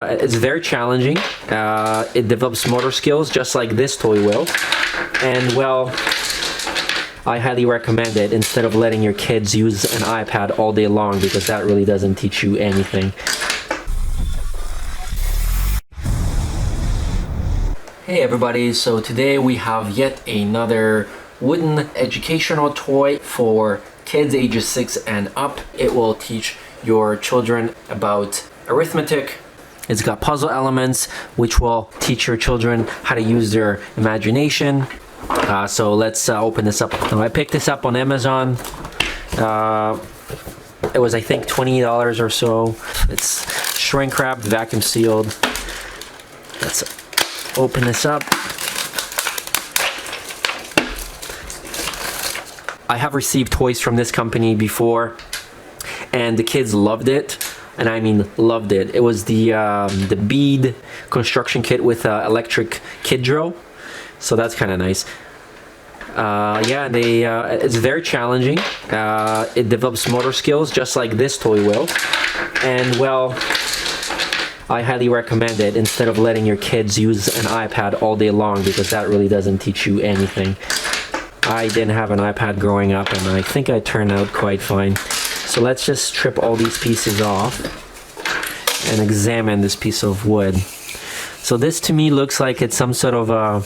It's very challenging. It develops motor skills just like this toy will. And well, I highly recommend it instead of letting your kids use an iPad all day long, because that really doesn't teach you anything. Hey everybody, so today we have yet another wooden educational toy for kids ages 6 and up. It will teach your children about arithmetic. It's got puzzle elements which will teach your children how to use their imagination. So let's open this up. Now, I picked this up on Amazon. It was, I think, $20 or so. It's shrink wrapped, vacuum sealed. Let's open this up. I have received toys from this company before, and the kids loved it. And I mean loved it. It was the bead construction kit with electric kid drill, so that's kind of nice. Yeah, it's very challenging. It develops motor skills just like this toy will. And well, I highly recommend it instead of letting your kids use an iPad all day long, because that really doesn't teach you anything. I didn't have an iPad growing up, and I think I turned out quite fine. So let's just strip all these pieces off and examine this piece of wood. So this to me looks like it's some sort of a,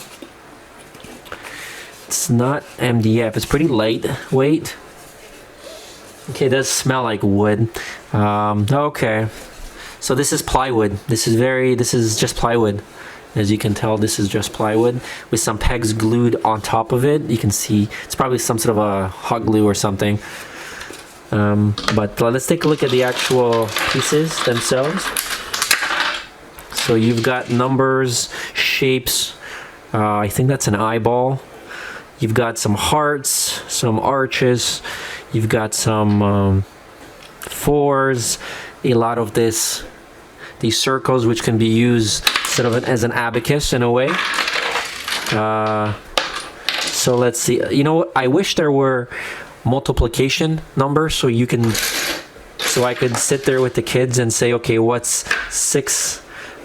it's not MDF, it's pretty lightweight. Okay, it does smell like wood. Okay, so this is plywood. This is just plywood. As you can tell, this is just plywood with some pegs glued on top of it. You can see it's probably some sort of a hot glue or something. But let's take a look at the actual pieces themselves. So you've got numbers, shapes, I think that's an eyeball. You've got some hearts, some arches, you've got some fours, a lot of these circles which can be used sort of as an abacus in a way. So let's see, you know what, I wish there were multiplication numbers so I could sit there with the kids and say, okay, what's 6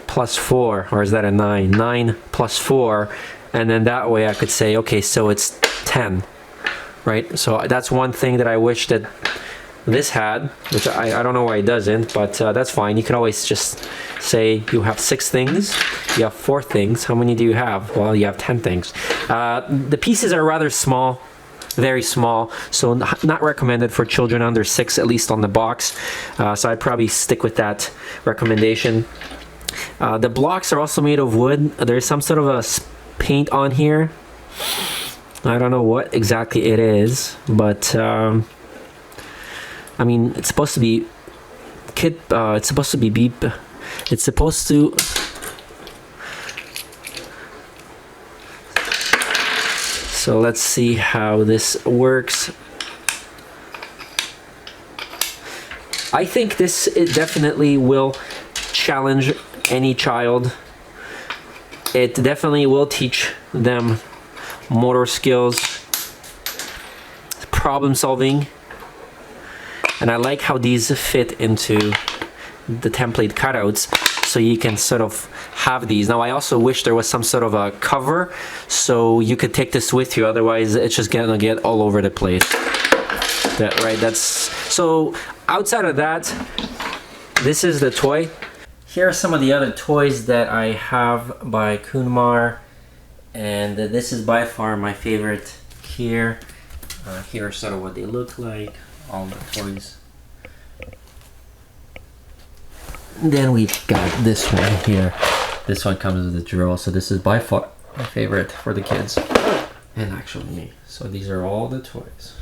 plus 4, or is that a 9? 9 plus 4, and then that way I could say, okay, so it's 10, right? So that's one thing that I wish that this had, which I don't know why it doesn't, but that's fine. You can always just say you have 6 things, you have 4 things. How many do you have? Well, you have 10 things. The pieces are rather small, very small, so not recommended for children under 6, at least on the box. So I'd probably stick with that recommendation. The blocks are also made of wood. There's some sort of a paint on here. I don't know what exactly it is, but I mean, it's supposed to be it's supposed to be beep. It's supposed to. So let's see how this works. I think it definitely will challenge any child. It definitely will teach them motor skills, problem solving, and I like how these fit into the template cutouts, so you can sort of have these. Now I also wish there was some sort of a cover so you could take this with you, otherwise it's just gonna get all over the place. So outside of that, this is the toy. Here are some of the other toys that I have by Kunmark, and this is by far my favorite here. Here are sort of what they look like, all the toys. Then we've got this one here. This one comes with a drill, so this is by far my favorite for the kids, and actually me. So these are all the toys.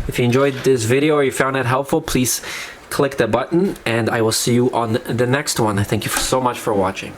If you enjoyed this video or you found it helpful, please click the button, and I will see you on the next one. Thank you so much for watching.